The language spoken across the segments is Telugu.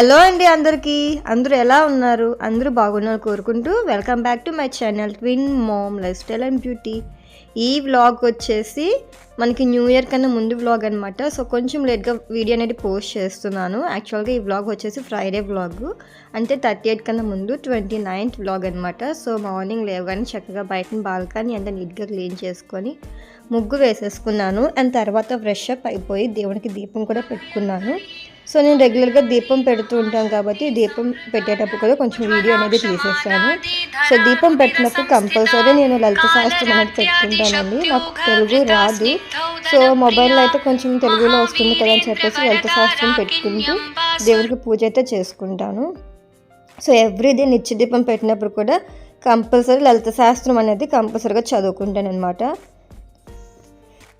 హలో అండి అందరికీ. అందరూ ఎలా ఉన్నారు? అందరూ బాగున్నారు కోరుకుంటూ welcome back to my channel twin mom lifestyle and beauty. ఈ వ్లాగ్ వచ్చేసి మనకి న్యూ ఇయర్ కన్నా ముందు వ్లాగ్ అనమాట. సో కొంచెం లేట్గా వీడియో అనేది పోస్ట్ చేస్తున్నాను. యాక్చువల్గా ఈ వ్లాగ్ వచ్చేసి ఫ్రైడే వ్లాగ్, అంటే 38 కన్నా ముందు 29th వ్లాగ్ అనమాట. సో మార్నింగ్ లేవగానే చక్కగా బయట బాల్కనీ అంతా నీట్గా క్లీన్ చేసుకొని ముగ్గు వేసేసుకున్నాను. అండ్ తర్వాత ఫ్రెష్ అప్ అయిపోయి దేవునికి దీపం కూడా పెట్టుకున్నాను. సో నేను రెగ్యులర్గా దీపం పెడుతూ ఉంటాను కాబట్టి దీపం పెట్టేటప్పుడు కూడా కొంచెం వీడియో అనేది తీసేస్తాను. సో దీపం పెట్టినప్పుడు కంపల్సరీ నేను లలిత శాస్త్రం అనేది పెట్టుకుంటానండి. నాకు తెలుగు రాదు, సో మొబైల్లో అయితే కొంచెం తెలుగులో వస్తుంది కదా అని చెప్పేసి లలిత శాస్త్రం పెట్టుకుంటూ దేవుడికి పూజ అయితే చేసుకుంటాను. సో ఎవ్రీడే నిత్య దీపం పెట్టినప్పుడు కూడా కంపల్సరీ లలిత శాస్త్రం అనేది కంపల్సరీగా చదువుకుంటాను అనమాట.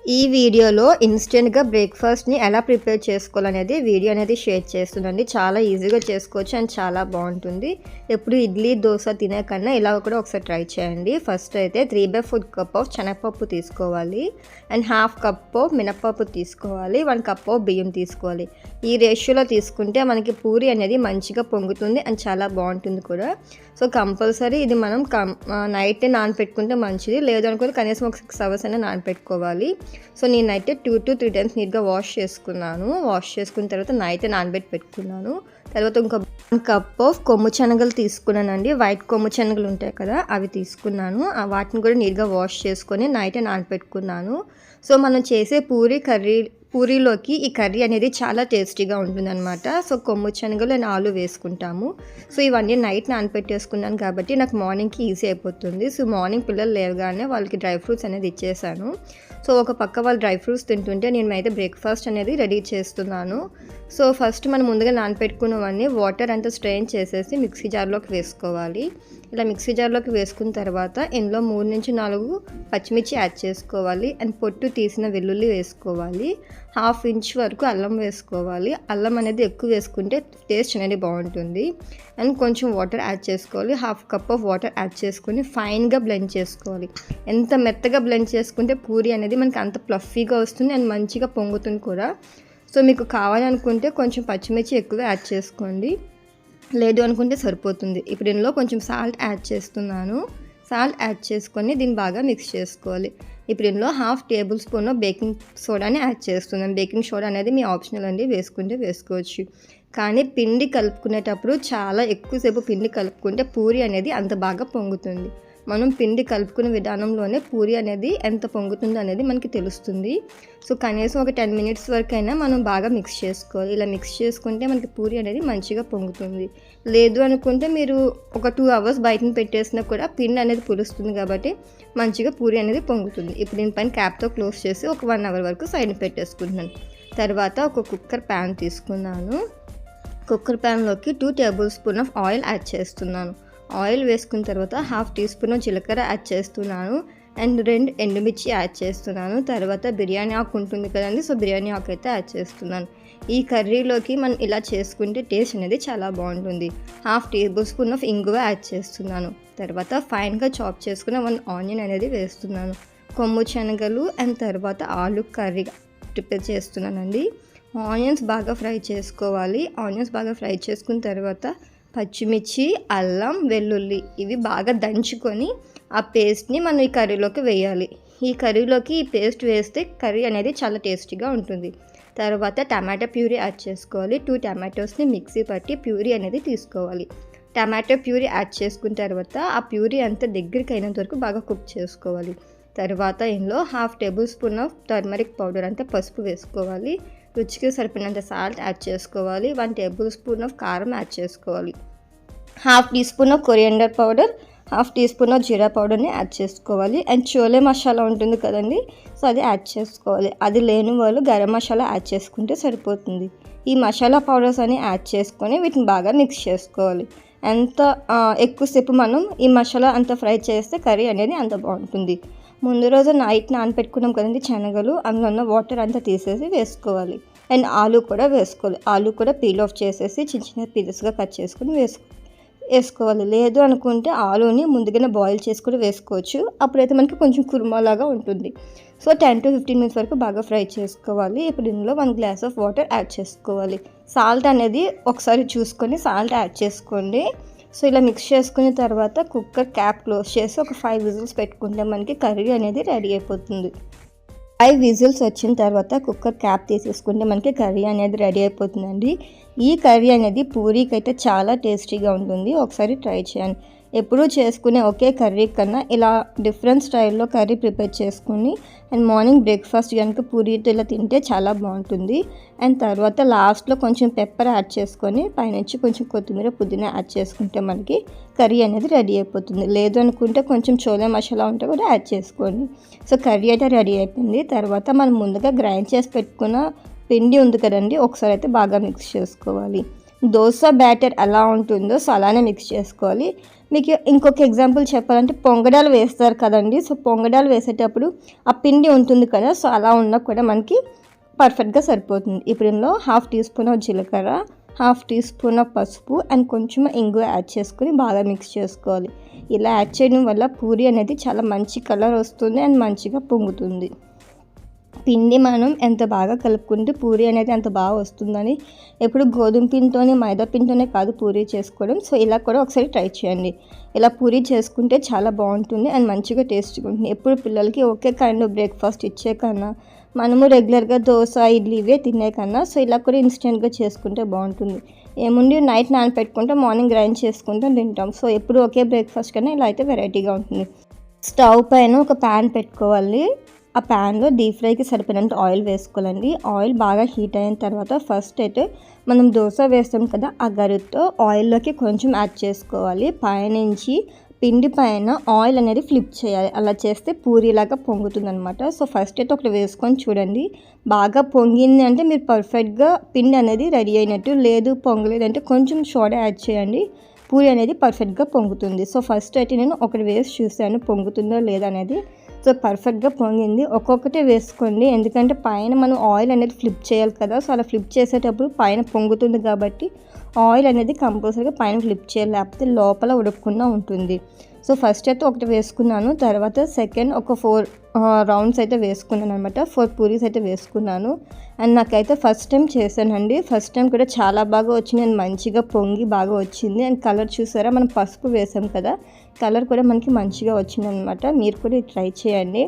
ఈ వీడియోలో ఇన్స్టెంట్గా బ్రేక్ఫాస్ట్ని ఎలా ప్రిపేర్ చేసుకోవాలనేది వీడియో అనేది షేర్ చేస్తుందండి. చాలా ఈజీగా చేసుకోవచ్చు అండ్ చాలా బాగుంటుంది. ఎప్పుడు ఇడ్లీ దోశ తినే కన్నా ఇలా కూడా ఒకసారి ట్రై చేయండి. ఫస్ట్ అయితే 3/4 కప్ ఆఫ్ శనగపప్పు తీసుకోవాలి అండ్ 1/2 కప్ ఆఫ్ మినపప్పు తీసుకోవాలి, 1 కప్ ఆఫ్ బియ్యం తీసుకోవాలి. ఈ రేషియోలో తీసుకుంటే మనకి పూరి అనేది మంచిగా పొంగుతుంది అండ్ చాలా బాగుంటుంది కూడా. సో కంపల్సరీ ఇది మనం నైట్ నానపెట్టుకుంటే మంచిది, లేదనుకుంటే కనీసం ఒక 6 hours అయినా నానపెట్టుకోవాలి. సో నేనైతే 2 to 3 times నీట్గా వాష్ చేసుకున్నాను. వాష్ చేసుకున్న తర్వాత నైట్ నానబెట్టి పెట్టుకున్నాను. తర్వాత ఇంకా 1 కప్ ఆఫ్ కొమ్ము శనగలు తీసుకున్నానండి. వైట్ కొమ్ము శనగలు ఉంటాయి కదా, అవి తీసుకున్నాను. వాటిని కూడా నీట్గా వాష్ చేసుకొని నైట్ నానపెట్టుకున్నాను. సో మనం చేసే పూరీలోకి ఈ కర్రీ అనేది చాలా టేస్టీగా ఉంటుందన్నమాట. సో కొమ్ము శనగలు అండ్ ఆలు వేసుకుంటాము. సో ఇవన్నీ నైట్ నానపెట్టేసుకున్నాను కాబట్టి నాకు మార్నింగ్కి ఈజీ అయిపోతుంది. సో మార్నింగ్ పిల్లలు లేవగానే వాళ్ళకి డ్రై ఫ్రూట్స్ అనేది ఇచ్చేసాను. సో ఒక పక్క వాళ్ళు డ్రై ఫ్రూట్స్ తింటుంటే నేను అయితే బ్రేక్ఫాస్ట్ అనేది రెడీ చేస్తున్నాను. సో ఫస్ట్ మనం ముందుగా నానపెట్టుకున్నవన్నీ వాటర్ అంతా స్ట్రెయిన్ చేసేసి మిక్సీ జార్లోకి వేసుకోవాలి. ఇలా మిక్సీ జార్లోకి వేసుకున్న తర్వాత ఇందులో 3 నుంచి 4 పచ్చిమిర్చి యాడ్ చేసుకోవాలి అండ్ పొట్టు తీసిన వెల్లుల్లి వేసుకోవాలి. 1/2 ఇంచ్ వరకు అల్లం వేసుకోవాలి. అల్లం అనేది ఎక్కువ వేసుకుంటే టేస్ట్ అనేది బాగుంటుంది. అండ్ కొంచెం వాటర్ యాడ్ చేసుకోవాలి. 1/2 కప్ ఆఫ్ వాటర్ యాడ్ చేసుకొని ఫైన్గా బ్లెండ్ చేసుకోవాలి. ఎంత మెత్తగా బ్లెండ్ చేసుకుంటే పూరి అనేది మనకి అంత ఫ్లఫీగా వస్తుంది అండ్ మంచిగా పొంగుతుంది కూడా. సో మీకు కావాలనుకుంటే కొంచెం పచ్చిమిర్చి ఎక్కువ యాడ్ చేసుకోండి, లేదు అనుకుంటే సరిపోతుంది. ఇప్పుడు ఇందులో కొంచెం సాల్ట్ యాడ్ చేస్తున్నాను. సాల్ట్ యాడ్ చేసుకొని దీన్ని బాగా మిక్స్ చేసుకోవాలి. ఇప్పుడు ఇందులో 1/2 టేబుల్ స్పూన్ బేకింగ్ సోడాని యాడ్ చేస్తున్నాను. బేకింగ్ సోడా అనేది మీ ఆప్షనల్ అండి, వేసుకుంటే వేసుకోవచ్చు. కానీ పిండి కలుపుకునేటప్పుడు చాలా ఎక్కువసేపు పిండి కలుపుకుంటే పూరి అనేది అంత బాగా పొంగుతుంది. మనం పిండి కలుపుకునే విధానంలోనే పూరి అనేది ఎంత పొంగుతుందో అనేది మనకి తెలుస్తుంది. సో కనీసం ఒక 10 minutes వరకైనా మనం బాగా మిక్స్ చేసుకోవాలి. ఇలా మిక్స్ చేసుకుంటే మనకి పూరి అనేది మంచిగా పొంగుతుంది. లేదు అనుకుంటే మీరు ఒక 2 hours బయటని పెట్టేసినా కూడా పిండి అనేది పులుస్తుంది కాబట్టి మంచిగా పూరి అనేది పొంగుతుంది. ఇప్పుడు దీనిపైన క్యాప్తో క్లోజ్ చేసి ఒక 1 hour వరకు సైడ్ పెట్టేసుకుంటున్నాను. తర్వాత ఒక కుక్కర్ ప్యాన్ తీసుకున్నాను. కుక్కర్ ప్యాన్లోకి 2 tablespoons ఆఫ్ ఆయిల్ యాడ్ చేస్తున్నాను. ఆయిల్ వేసుకున్న తర్వాత 1/2 teaspoon జీలకర్ర యాడ్ చేస్తున్నాను అండ్ 2 ఎండుమిర్చి యాడ్ చేస్తున్నాను. తర్వాత బిర్యానీ ఆకు ఉంటుంది కదండి, సో బిర్యానీ ఆకు అయితే యాడ్ చేస్తున్నాను. ఈ కర్రీలోకి మనం ఇలా చేసుకుంటే టేస్ట్ అనేది చాలా బాగుంటుంది. 1/2 tablespoon ఆఫ్ ఇంగువ యాడ్ చేస్తున్నాను. తర్వాత ఫైన్గా చాప్ చేసుకున్న 1 ఆనియన్ అనేది వేస్తున్నాను. కొమ్ము శనగలు అండ్ తర్వాత ఆలు కర్రీ ప్రిపేర్ చేస్తున్నానండి. ఆనియన్స్ బాగా ఫ్రై చేసుకోవాలి. ఆనియన్స్ బాగా ఫ్రై చేసుకున్న తర్వాత పచ్చిమిర్చి, అల్లం, వెల్లుల్లి ఇవి బాగా దంచుకొని ఆ పేస్ట్ని మనం ఈ కర్రీలోకి వేయాలి. ఈ కర్రీలోకి ఈ పేస్ట్ వేస్తే కర్రీ అనేది చాలా టేస్టీగా ఉంటుంది. తర్వాత టమాటో ప్యూరీ యాడ్ చేసుకోవాలి. 2 టమాటోస్ని మిక్సీ పట్టి ప్యూరీ అనేది తీసుకోవాలి. టమాటో ప్యూరీ యాడ్ చేసుకున్న తర్వాత ఆ ప్యూరీ అంతా దగ్గరికి అయినంత వరకు బాగా కుక్ చేసుకోవాలి. తర్వాత ఇందులో 1/2 tablespoon ఆఫ్ టర్మరిక్ పౌడర్ అంటే పసుపు వేసుకోవాలి. రుచికి సరిపడినంత సాల్ట్ యాడ్ చేసుకోవాలి. 1 tablespoon ఆఫ్ కారం యాడ్ చేసుకోవాలి. 1/2 teaspoon of coriander powder, 1/2 teaspoon of జీరా పౌడర్ని యాడ్ చేసుకోవాలి. అండ్ చోలే మసాలా ఉంటుంది కదండి, సో అది యాడ్ చేసుకోవాలి. అది లేని వాళ్ళు గరం మసాలా యాడ్ చేసుకుంటే సరిపోతుంది. ఈ మసాలా పౌడర్స్ అని యాడ్ చేసుకొని వీటిని బాగా మిక్స్ చేసుకోవాలి. ఎంత ఎక్కువసేపు మనం ఈ మసాలా అంతా ఫ్రై చేస్తే కర్రీ అనేది అంత బాగుంటుంది. ముందు రోజు నైట్ నానపెట్టుకున్నాం కదండి శనగలు, అందులో ఉన్న వాటర్ అంతా తీసేసి వేసుకోవాలి. అండ్ ఆలు కూడా వేసుకోవాలి. ఆలు కూడా పీల్ ఆఫ్ చేసేసి చిన్న చిన్న పీసెస్గా కట్ చేసుకుని వేసుకోవాలి. లేదు అనుకుంటే ఆలుని ముందుగానే బాయిల్ చేసుకుని వేసుకోవచ్చు. అప్పుడైతే మనకి కొంచెం కుర్మాలాగా ఉంటుంది. సో 10 to 15 minutes వరకు బాగా ఫ్రై చేసుకోవాలి. ఇప్పుడు ఇందులో 1 glass ఆఫ్ వాటర్ యాడ్ చేసుకోవాలి. సాల్ట్ అనేది ఒకసారి చూసుకొని సాల్ట్ యాడ్ చేసుకోండి. సో ఇలా మిక్స్ చేసుకున్న తర్వాత కుక్కర్ క్యాప్ క్లోజ్ చేసి ఒక 5 విజిల్స్ పెట్టుకుంటే మనకి కర్రీ అనేది రెడీ అయిపోతుంది. 5 విజిల్స్ వచ్చిన తర్వాత కుక్కర్ క్యాప్ తీసేసుకుంటే మనకి కర్రీ అనేది రెడీ అయిపోతుందండి. ఈ కర్రీ అనేది పూరీకి అయితే చాలా టేస్టీగా ఉంటుంది. ఒకసారి ట్రై చేయండి. ఎప్పుడూ చేసుకునే ఒకే కర్రీ కన్నా ఇలా డిఫరెంట్ స్టైల్లో కర్రీ ప్రిపేర్ చేసుకుని అండ్ మార్నింగ్ బ్రేక్ఫాస్ట్ కనుక పూరీతో ఇలా తింటే చాలా బాగుంటుంది. అండ్ తర్వాత లాస్ట్లో కొంచెం పెప్పర్ యాడ్ చేసుకొని పైనుంచి కొంచెం కొత్తిమీర పుదీనా యాడ్ చేసుకుంటే మనకి కర్రీ అనేది రెడీ అయిపోతుంది. లేదు అనుకుంటే కొంచెం చోలే మసాలా ఉంటే కూడా యాడ్ చేసుకోండి. సో కర్రీ అయితే రెడీ అయిపోయింది. తర్వాత మనం ముందుగా గ్రైండ్ చేసి పెట్టుకున్న పిండి ఉంది కదండి, ఒకసారి అయితే బాగా మిక్స్ చేసుకోవాలి. దోశ బ్యాటర్ ఎలా ఉంటుందో సో అలానే మిక్స్ చేసుకోవాలి. మీకు ఇంకొక ఎగ్జాంపుల్ చెప్పాలంటే పొంగడాలు వేస్తారు కదండి. సో పొంగడాలు వేసేటప్పుడు ఆ పిండి ఉంటుంది కదా, సో అలా ఉన్నా కూడా మనకి పర్ఫెక్ట్గా సరిపోతుంది. ఇప్పుడు ఇందులో 1/2 టీ స్పూన్ జీలకర్ర, 1/2 టీ స్పూన్ పసుపు అండ్ కొంచెం ఇంగువ యాడ్ చేసుకొని బాగా మిక్స్ చేసుకోవాలి. ఇలా యాడ్ చేయడం వల్ల పూరి అనేది చాలా మంచి కలర్ వస్తుంది అండ్ మంచిగా పొంగుతుంది. పిండి మనం ఎంత బాగా కలుపుకుంటే పూరి అనేది అంత బాగా వస్తుందని ఎప్పుడు గోధుమ పిండితోనే మైదా పిండితోనే కాదు పూరి చేసుకోవడం. సో ఇలా కూడా ఒకసారి ట్రై చేయండి. ఇలా పూరి చేసుకుంటే చాలా బాగుంటుంది అండ్ మంచిగా టేస్ట్గా ఉంటుంది. ఎప్పుడు పిల్లలకి ఒకే కైండ్ ఆఫ్ బ్రేక్ఫాస్ట్ ఇచ్చే కన్నా మనము రెగ్యులర్గా దోశ ఇడ్లీ ఇవే తినే కన్నా సో ఇలా కూడా ఇన్స్టెంట్గా చేసుకుంటే బాగుంటుంది. ఏముండి నైట్ నానపెట్టుకుంటే మార్నింగ్ గ్రైండ్ చేసుకుంటే తింటాం. సో ఎప్పుడు ఒకే బ్రేక్ఫాస్ట్ కన్నా ఇలా అయితే వెరైటీగా ఉంటుంది. స్టవ్ పైన ఒక ప్యాన్ పెట్టుకోవాలి. ఆ ప్యాన్లో డీప్ ఫ్రైకి సరిపోయినంత ఆయిల్ వేసుకోవాలండి. ఆయిల్ బాగా హీట్ అయిన తర్వాత ఫస్ట్ అయితే మనం దోశ వేస్తాం కదా, ఆ గరిటతో ఆయిల్లోకి కొంచెం యాడ్ చేసుకోవాలి. పైనుంచి పిండి పైన ఆయిల్ అనేది ఫ్లిప్ చేయాలి. అలా చేస్తే పూరీలాగా పొంగుతుంది అనమాట. సో ఫస్ట్ అయితే ఒకటి వేసుకొని చూడండి. బాగా పొంగింది అంటే మీరు పర్ఫెక్ట్గా పిండి అనేది రెడీ అయినట్టు. లేదు పొంగలేదంటే కొంచెం సోడా యాడ్ చేయండి, పూరి అనేది పర్ఫెక్ట్గా పొంగుతుంది. సో ఫస్ట్ అయితే నేను ఒకటి వేసి చూసాను పొంగుతుందో లేదనేది. సో పర్ఫెక్ట్గా పొంగింది. ఒక్కొక్కటే వేసుకోండి, ఎందుకంటే పైన మనం ఆయిల్ అనేది ఫ్లిప్ చేయాలి కదా. సో అలా ఫ్లిప్ చేసేటప్పుడు పైన పొంగుతుంది కాబట్టి ఆయిల్ అనేది కంపల్సరీగా పైన ఫ్లిప్ చేయాలి, లేకపోతే లోపల ఉడకకుండా ఉంటుంది. సో ఫస్ట్ అయితే ఒకటి వేసుకున్నాను. తర్వాత సెకండ్ ఒక 4 రౌండ్స్ అయితే వేసుకున్నాను అనమాట. 4 పూరీస్ అయితే వేసుకున్నాను. అండ్ నాకైతే ఫస్ట్ టైం చేశానండి. ఫస్ట్ టైం కూడా చాలా బాగా వచ్చింది అండ్ మంచిగా పొంగి బాగా వచ్చింది. అండ్ కలర్ చూసారా, మనం పసుపు వేసాం కదా, కలర్ కూడా మనకి మంచిగా వచ్చింది అనమాట. మీరు కూడా ట్రై చేయండి.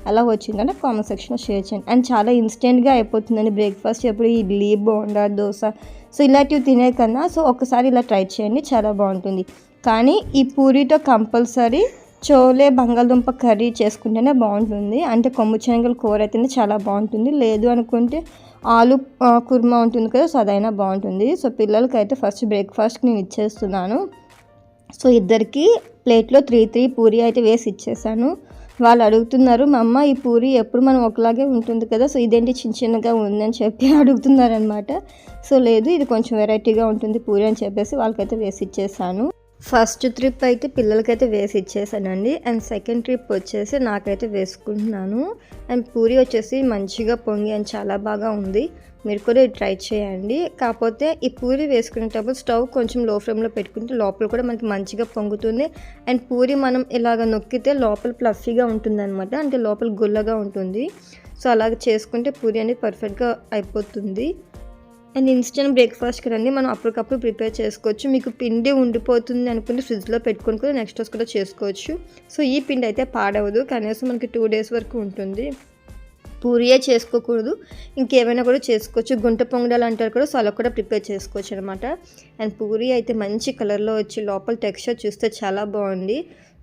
అలా వచ్చిందంటే కామెంట్ సెక్షన్లో షేర్ చేయండి. అండ్ చాలా ఇన్స్టెంట్గా అయిపోతుందండి బ్రేక్ఫాస్ట్. ఎప్పుడు ఇడ్లీ బోండా దోశ సో ఇలాంటివి తినే కన్నా సో ఒకసారి ఇలా ట్రై చేయండి, చాలా బాగుంటుంది. కానీ ఈ పూరీతో కంపల్సరీ చోలే బంగాళదుంప కర్రీ చేసుకుంటేనే బాగుంటుంది. అంటే కొమ్ము శనగల కూర అయితేనే చాలా బాగుంటుంది. లేదు అనుకుంటే ఆలు కుర్మా ఉంటుంది కదా, సో అదైనా బాగుంటుంది. సో పిల్లలకి అయితే ఫస్ట్ బ్రేక్ఫాస్ట్కి నేను ఇచ్చేస్తున్నాను. సో ఇద్దరికి ప్లేట్లో 3 పూరీ అయితే వేసి ఇచ్చేసాను. వాళ్ళు అడుగుతున్నారు, మా అమ్మ ఈ పూరి ఎప్పుడు మనం ఒకలాగే ఉంటుంది కదా, సో ఇదేంటి చిన్నగా ఉందని చెప్పి అడుగుతున్నారనమాట. సో లేదు, ఇది కొంచెం వెరైటీగా ఉంటుంది పూరి అని చెప్పేసి వాళ్ళకైతే వేసి ఇచ్చేసాను. ఫస్ట్ ట్రిప్ అయితే పిల్లలకైతే వేసి ఇచ్చేసానండి. అండ్ సెకండ్ ట్రిప్ వచ్చేసి నాకైతే వేసుకుంటున్నాను. అండ్ పూరి వచ్చేసి మంచిగా పొంగి అని చాలా బాగా ఉంది. మీరు కూడా ట్రై చేయండి. కాకపోతే ఈ పూరి వేసుకునేటప్పుడు స్టవ్ కొంచెం లో ఫ్లేమ్లో పెట్టుకుంటే లోపల కూడా మనకి మంచిగా పొంగుతుంది. అండ్ పూరి మనం ఇలాగ నొక్కితే లోపల ఫ్లఫీగా ఉంటుంది అనమాట, అంటే లోపల గుల్లగా ఉంటుంది. సో అలాగ చేసుకుంటే పూరి అనేది పర్ఫెక్ట్గా అయిపోతుంది. అండ్ ఇన్స్టెంట్ బ్రేక్ఫాస్ట్ కదండి, మనం అప్పటికప్పుడు ప్రిపేర్ చేసుకోవచ్చు. మీకు పిండి ఉండిపోతుంది అనుకుంటే ఫ్రిడ్జ్లో పెట్టుకొని కూడా నెక్స్ట్ రోజు కూడా చేసుకోవచ్చు. సో ఈ పిండి అయితే పాడవదు, కనీసం మనకి 2 డేస్ వరకు ఉంటుంది. పూరియే చేసుకోకూడదు, ఇంకేమైనా కూడా చేసుకోవచ్చు. గుంట పొంగడాలు అంటారు కూడా, సో అలా కూడా ప్రిపేర్ చేసుకోవచ్చు అనమాట. అండ్ పూరి అయితే మంచి కలర్లో వచ్చి లోపల టెక్స్చర్ చూస్తే చాలా బాగుంది.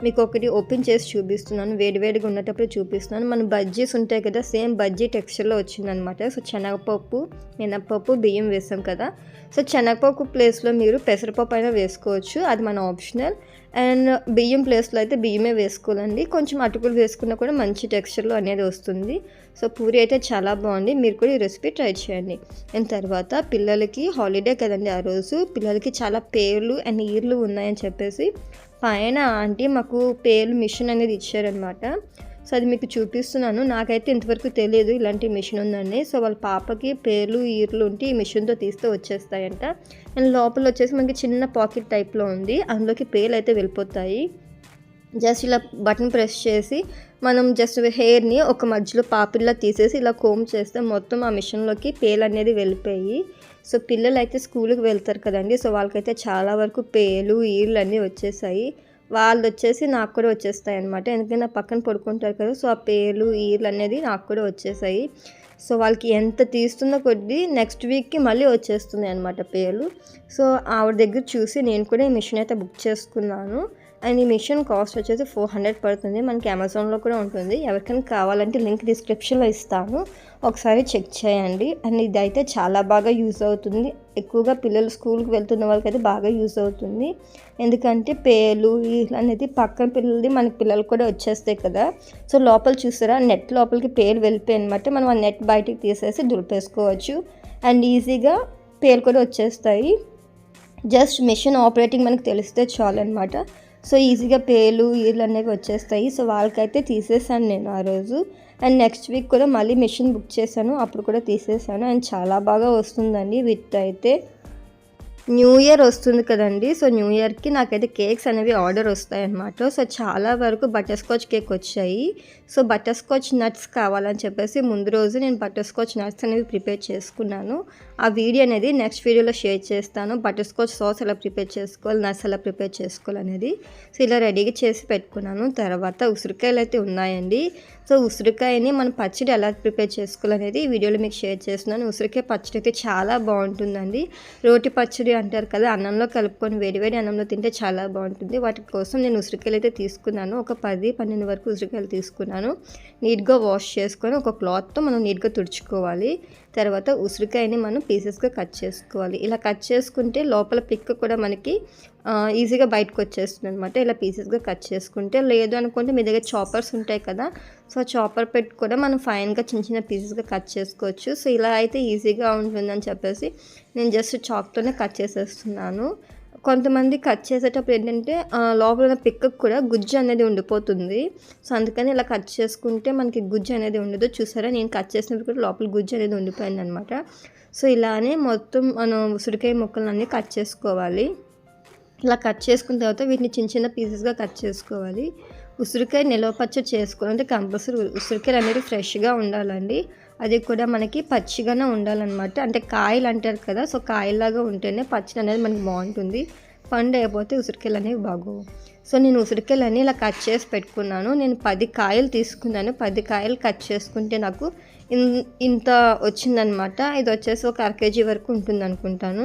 మీకు ఒకటి ఓపెన్ చేసి చూపిస్తున్నాను, వేడివేడిగా ఉన్నప్పుడు చూపిస్తున్నాను. మన బజ్జీస్ ఉంటాయి కదా, సేమ్ బజ్జీ టెక్స్చర్లో వచ్చిందనమాట. సో శనగపప్పు మినప్పప్పు బియ్యం వేసాం కదా, సో శనగపప్పు ప్లేస్లో మీరు పెసరపప్పు అయినా వేసుకోవచ్చు, అది మన ఆప్షనల్. అండ్ బియ్యం ప్లేస్లో అయితే బియ్యమే వేసుకోవాలండి. కొంచెం అటుకులు వేసుకున్నా కూడా మంచి టెక్స్చర్లో అనేది వస్తుంది. సో పూరి అయితే చాలా బాగుంది, మీరు కూడా ఈ రెసిపీ ట్రై చేయండి. అండ్ తర్వాత పిల్లలకి హాలిడే కదండి, ఆ రోజు పిల్లలకి చాలా పేర్లు అండ్ ఈర్లు ఉన్నాయని చెప్పేసి పైన ఆంటీ మాకు పేర్లు మిషన్ అనేది ఇచ్చారనమాట. సో అది మీకు చూపిస్తున్నాను. నాకైతే ఇంతవరకు తెలియదు ఇలాంటి మిషన్ ఉందని. సో వాళ్ళ పాపకి పేర్లు ఈర్లు ఉంటే ఈ మిషన్తో తీస్తే వచ్చేస్తాయంట. అండ్ లోపల వచ్చేసి మనకి చిన్న పాకెట్ టైప్లో ఉంది, అందులోకి పేర్లు అయితే వెళ్ళిపోతాయి. జస్ట్ ఇలా బటన్ ప్రెస్ చేసి మనం జస్ట్ హెయిర్ని ఒక మధ్యలో పాపిల్లా తీసేసి ఇలా కోమ్ చేస్తే మొత్తం ఆ మిషన్లోకి పేలు అనేది వెళ్ళిపోయి, సో పిల్లలు అయితే స్కూల్కి వెళ్తారు కదండి, సో వాళ్ళకైతే చాలా వరకు పేలు ఈర్లు అన్నీ వచ్చేసాయి. వాళ్ళు వచ్చేసి నాకు కూడా వచ్చేస్తాయి అనమాట, ఎందుకంటే నా పక్కన పడుకుంటారు కదా, సో ఆ పేలు ఈర్లు అనేది నాకు కూడా వచ్చేసాయి. సో వాళ్ళకి ఎంత తీస్తున్న కొద్దీ నెక్స్ట్ వీక్కి మళ్ళీ వచ్చేస్తుంది అనమాట పేలు. సో ఆవిడ దగ్గర చూసి నేను కూడా ఈ మిషన్ అయితే బుక్ చేసుకున్నాను. అండ్ ఈ మిషన్ కాస్ట్ వచ్చేసి 400 పడుతుంది. మనకి అమెజాన్లో కూడా ఉంటుంది. ఎవరికైనా కావాలంటే లింక్ డిస్క్రిప్షన్లో ఇస్తాను, ఒకసారి చెక్ చేయండి. అండ్ ఇది అయితే చాలా బాగా యూజ్ అవుతుంది. ఎక్కువగా పిల్లలు స్కూల్కి వెళ్తున్న వాళ్ళకైతే బాగా యూజ్ అవుతుంది. ఎందుకంటే పేలు అనేది పక్కన పిల్లలది మనకి పిల్లలు కూడా వచ్చేస్తాయి కదా, సో లోపల చూసారా నెట్ లోపలికి పేలు వెళ్ళిపోయి అనమాట. మనం ఆ నెట్ బయటికి తీసేసి దులిపేసుకోవచ్చు అండ్ ఈజీగా పేలు కూడా వచ్చేస్తాయి. జస్ట్ మిషన్ ఆపరేటింగ్ మనకు తెలిస్తే చాలు అనమాట. సో ఈజీగా పేలు ఈర్లు అనేవి వచ్చేస్తాయి. సో వాళ్ళకైతే తీసేసాను నేను ఆ రోజు. అండ్ నెక్స్ట్ వీక్ కూడా మళ్ళీ మిషన్ బుక్ చేశాను, అప్పుడు కూడా తీసేసాను. అండ్ చాలా బాగా వస్తుందండి. వీటితో అయితే న్యూ ఇయర్ వస్తుంది కదండి, సో న్యూ ఇయర్కి నాకైతే కేక్స్ అనేవి ఆర్డర్ వస్తాయి అన్నమాట. సో చాలా వరకు బటర్ స్కాచ్ కేక్ వచ్చాయి. సో బటర్ స్కాచ్ నట్స్ కావాలని చెప్పేసి ముందు రోజు నేను బటర్ స్కాచ్ నట్స్ అనేవి ప్రిపేర్ చేసుకున్నాను. ఆ వీడియో అనేది నెక్స్ట్ వీడియోలో షేర్ చేస్తాను. బటర్ స్కాచ్ సాస్ ఎలా ప్రిపేర్ చేసుకోవాలి, నట్స్ ఎలా ప్రిపేర్ చేసుకోవాలి అనేది. సో ఇలా రెడీగా చేసి పెట్టుకున్నాను. తర్వాత ఉసిరికాయలు అయితే ఉన్నాయండి. సో ఉసిరికాయని మనం పచ్చడి ఎలా ప్రిపేర్ చేసుకోవాలనేది ఈ వీడియోలో మీకు షేర్ చేస్తున్నాను. ఉసిరికాయ పచ్చడి అయితే చాలా బాగుంటుందండి. రోటి పచ్చడి అంటారు కదా, అన్నంలో కలుపుకొని వేడివేడి అన్నంలో తింటే చాలా బాగుంటుంది. వాటి కోసం నేను ఉసిరికాయలు అయితే తీసుకున్నాను. ఒక 10-12 వరకు ఉసిరికాయలు తీసుకున్నాను. నీట్గా వాష్ చేసుకొని ఒక క్లాత్తో మనం నీట్గా తుడుచుకోవాలి. తర్వాత ఉసిరికాయని మనం పీసెస్గా కట్ చేసుకోవాలి. ఇలా కట్ చేసుకుంటే లోపల పిక్క కూడా మనకి ఈజీగా బయటకు వచ్చేస్తుంది అనమాట. ఇలా పీసెస్గా కట్ చేసుకుంటే, లేదు అనుకుంటే మీ దగ్గర చాపర్స్ ఉంటాయి కదా, సో చాపర్ పెట్టి కూడా మనం ఫైన్గా చిన్న చిన్న పీసెస్గా కట్ చేసుకోవచ్చు. సో ఇలా అయితే ఈజీగా ఉంటుందని చెప్పేసి నేను జస్ట్ చాక్తోనే కట్ చేసేస్తున్నాను. కొంతమంది కట్ చేసేటప్పుడు ఏంటంటే లోపల ఉన్న పిక్కకు కూడా గుజ్జు అనేది ఉండిపోతుంది. సో అందుకని ఇలా కట్ చేసుకుంటే మనకి గుజ్జు అనేది ఉండదు. చూసారా, నేను కట్ చేసినప్పుడు కూడా లోపల గుజ్జు అనేది ఉండిపోయింది అనమాట. సో ఇలానే మొత్తం మనం ఉసిరికాయ ముక్కలన్నీ కట్ చేసుకోవాలి. ఇలా కట్ చేసుకున్న తర్వాత వీటిని చిన్న చిన్న పీసెస్గా కట్ చేసుకోవాలి. ఉసిరికాయ నిల్వ పచ్చడి చేసుకోవాలంటే కంపల్సరీ ఉసిరికాయలు అనేది ఫ్రెష్గా ఉండాలండి. అది కూడా మనకి పచ్చిగానే ఉండాలన్నమాట. అంటే కాయలు అంటారు కదా, సో కాయలాగా ఉంటేనే పచ్చడి అనేది మనకి బాగుంటుంది. పండు అయిపోతే ఉసిరికాయలు అనేవి బాగోవు. సో నేను ఉసిరికాయలు ఇలా కట్ చేసి పెట్టుకున్నాను. నేను 10 కాయలు తీసుకున్నాను. 10 కాయలు కట్ చేసుకుంటే నాకు ఇంత వచ్చిందనమాట. ఇది వచ్చేసి ఒక 1/2 kg వరకు ఉంటుంది అనుకుంటాను.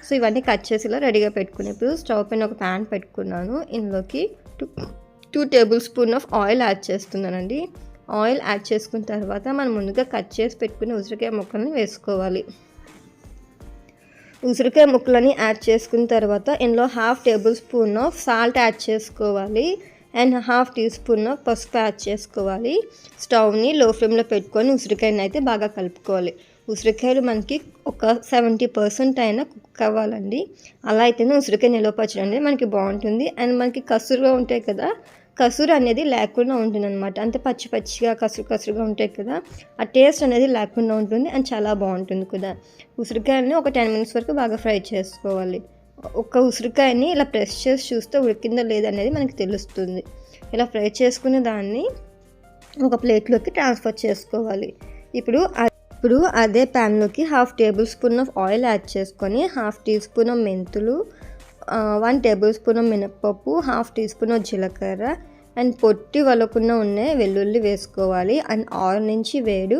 సో ఇవన్నీ కట్ చేసి ఇలా రెడీగా పెట్టుకుని ఇప్పుడు స్టవ్ పైన ఒక ప్యాన్ పెట్టుకున్నాను. ఇందులోకి 2 table spoon of oil add చేస్తున్నానండి. ఆయిల్ యాడ్ చేసుకున్న తర్వాత మనం ముందుగా కట్ చేసి పెట్టుకుని ఉసిరికాయ ముక్కలను వేసుకోవాలి. ఉసిరికాయ ముక్కలని యాడ్ చేసుకున్న తర్వాత ఇందులో 1/2 table spoon of salt add చేసుకోవాలి అండ్ 1/2 టీ స్పూన్ ఆఫ్ పసుపు యాడ్ చేసుకోవాలి. స్టవ్ని లో ఫ్లేమ్లో పెట్టుకొని ఉసిరికాయని అయితే బాగా కలుపుకోవాలి. ఉసిరికాయలు మనకి ఒక 70% అయినా కుక్ అవ్వాలండి. అలా అయితేనే ఉసిరికాయ నిల్వ పచ్చడి అనేది మనకి బాగుంటుంది. అండ్ మనకి కసురుగా ఉంటాయి కదా, కసురు అనేది లేకుండా ఉంటుంది అనమాట. అంటే పచ్చి పచ్చిగా కసురుగా ఉంటాయి కదా, ఆ టేస్ట్ అనేది లేకుండా ఉంటుంది అండ్ చాలా బాగుంటుంది కూడా. ఉసిరికాయని ఒక 10 minutes వరకు బాగా ఫ్రై చేసుకోవాలి. ఒక ఉసిరికాయని ఇలా ప్రెస్ చేసి చూస్తే ఉడికిందో లేదనేది మనకి తెలుస్తుంది. ఇలా ఫ్రై చేసుకునే దాన్ని ఒక ప్లేట్లోకి ట్రాన్స్ఫర్ చేసుకోవాలి. ఇప్పుడు అదే ప్యాన్లోకి 1/2 table spoon of oil add చేసుకొని 1/2 టీ స్పూన్ ఆఫ్ మెంతులు, 1 టేబుల్ స్పూన్ ఆఫ్ మినప్పప్పు, 1/2 టీ స్పూన్ ఆఫ్ జీలకర్ర అండ్ పొట్టి వలకుండా ఉన్న వెల్లుల్లి వేసుకోవాలి. అండ్ 6 నుంచి 7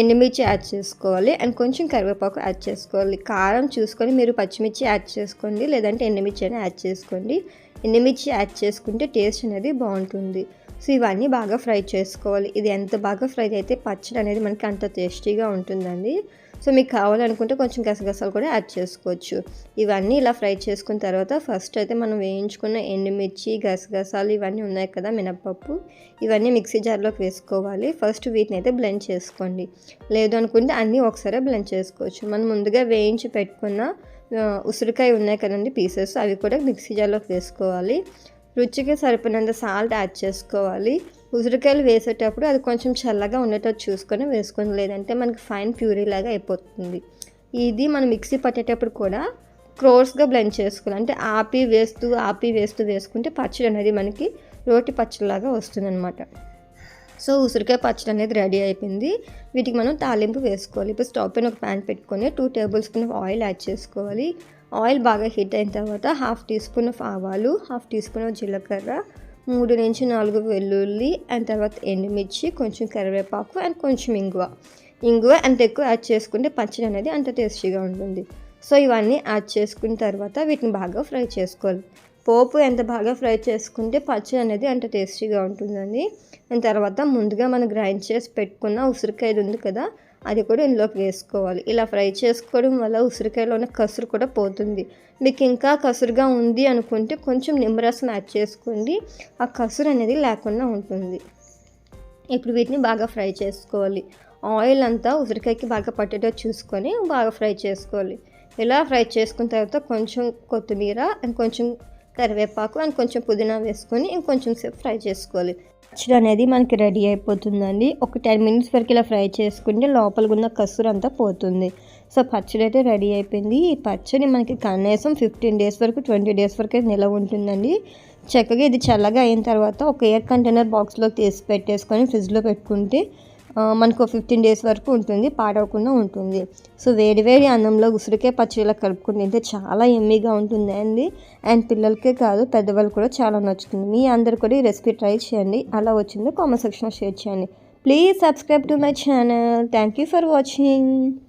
ఎండుమిర్చి యాడ్ చేసుకోవాలి అండ్ కొంచెం కరివేపాకు యాడ్ చేసుకోవాలి. కారం చూసుకొని మీరు పచ్చిమిర్చి యాడ్ చేసుకోండి, లేదంటే ఎండుమిర్చి అయినా యాడ్ చేసుకోండి. ఎండుమిర్చి యాడ్ చేసుకుంటే టేస్ట్ అనేది బాగుంటుంది. సో ఇవన్నీ బాగా ఫ్రై చేసుకోవాలి. ఇది ఎంత బాగా ఫ్రై అయితే పచ్చడి అనేది మనకి అంత టేస్టీగా ఉంటుందండి. సో మీకు కావాలనుకుంటే కొంచెం గసగసాలు కూడా యాడ్ చేసుకోవచ్చు. ఇవన్నీ ఇలా ఫ్రై చేసుకున్న తర్వాత ఫస్ట్ అయితే మనం వేయించుకున్న ఎండుమిర్చి, గసగసాలు ఇవన్నీ ఉన్నాయి కదా, మినప్పప్పు, ఇవన్నీ మిక్సీ జార్లోకి వేసుకోవాలి. ఫస్ట్ వీటిని అయితే బ్లెండ్ చేసుకోండి, లేదు అనుకుంటే అన్నీ ఒకసారి బ్లెండ్ చేసుకోవచ్చు. మనం ముందుగా వేయించి పెట్టుకున్న ఉసిరికాయ ఉన్నాయి కదండి పీసెస్, అవి కూడా మిక్సీ జార్లోకి వేసుకోవాలి. రుచికి సరిపడినంత సాల్ట్ యాడ్ చేసుకోవాలి. ఉసిరికాయలు వేసేటప్పుడు అది కొంచెం చల్లగా ఉండేటట్టు చూసుకొని వేసుకొని, లేదంటే మనకి ఫైన్ ప్యూరీ లాగా అయిపోతుంది. ఇది మనం మిక్సీ పట్టేటప్పుడు కూడా క్రోర్స్గా బ్లెండ్ చేసుకోవాలి. అంటే ఆపి వేస్తూ వేసుకుంటే పచ్చడి అనేది మనకి రోటి పచ్చడిలాగా వస్తుందన్నమాట. సో ఉసిరికాయ పచ్చడి అనేది రెడీ అయిపోయింది. వీటికి మనం తాలింపు వేసుకోవాలి. ఇప్పుడు స్టవ్ పైన ఒక ప్యాన్ పెట్టుకొని 2 టేబుల్ స్పూన్ ఆయిల్ యాడ్ చేసుకోవాలి. ఆయిల్ బాగా హీట్ అయిన తర్వాత 1/2 టీ స్పూన్ ఆవాలు, 1/2 టీ స్పూన్ జీలకర్ర, 3 నుంచి 4 వెల్లుల్లి, అండ్ తర్వాత ఎండుమిర్చి, కొంచెం కరివేపాకు అండ్ కొంచెం ఇంగువ అంత ఎక్కువ యాడ్ చేసుకుంటే పచ్చడి అనేది అంత టేస్టీగా ఉంటుంది. సో ఇవన్నీ యాడ్ చేసుకున్న తర్వాత వీటిని బాగా ఫ్రై చేసుకోవాలి. పోపు ఎంత బాగా ఫ్రై చేసుకుంటే పచ్చడి అనేది అంత టేస్టీగా ఉంటుందండి. దాని తర్వాత ముందుగా మనం గ్రైండ్ చేసి పెట్టుకున్న ఉసిరికాయ ఉంది కదా, అది కూడా ఇందులోకి వేసుకోవాలి. ఇలా ఫ్రై చేసుకోవడం వల్ల ఉసిరికాయలో ఉన్న కసురు కూడా పోతుంది. మీకు ఇంకా కసురుగా ఉంది అనుకుంటే కొంచెం నిమ్మరసం యాడ్ చేసుకోండి, ఆ కసురు అనేది లేకుండా ఉంటుంది. ఇప్పుడు వీటిని బాగా ఫ్రై చేసుకోవాలి. ఆయిల్ అంతా ఉసిరికాయకి బాగా పట్టేటట్టు చూసుకొని బాగా ఫ్రై చేసుకోవాలి. ఇలా ఫ్రై చేసుకున్న తర్వాత కొంచెం కొత్తిమీర అండ్ కొంచెం కరివేపాకు అండ్ కొంచెం పుదీనా వేసుకొని ఇంకొంచెం సేపు ఫ్రై చేసుకోవాలి. పచ్చడి అనేది మనకి రెడీ అయిపోతుందండి. ఒక 10 మినిట్స్ వరకు ఇలా ఫ్రై చేసుకుంటే లోపల ఉన్న కసురు అంతా పోతుంది. సో పచ్చడి అయితే రెడీ అయిపోయింది. ఈ పచ్చడి మనకి కనీసం 15 డేస్ వరకు 20 డేస్ వరకు అయితే నిలవ ఉంటుందండి. చక్కగా ఇది చల్లగా అయిన తర్వాత ఒక ఎయిర్ కంటైనర్ బాక్స్లో తీసి పెట్టేసుకొని ఫ్రిడ్జ్లో పెట్టుకుంటే మనకు 15 డేస్ వరకు ఉంటుంది, పాడవకుండా ఉంటుంది. సో వేడి అన్నంలో ఉసిరికాయ పచ్చడిలా కలుపుకొని తింటే చాలా యమ్మీగా ఉంటుంది అండి. అండ్ పిల్లలకే కాదు పెద్దవాళ్ళు కూడా చాలా నచ్చుతుంది. మీ అందరు కూడా ఈ రెసిపీ ట్రై చేయండి. అలా వచ్చిందో కామెంట్ సెక్షన్లో షేర్ చేయండి. Please subscribe to my channel. Thank you for watching.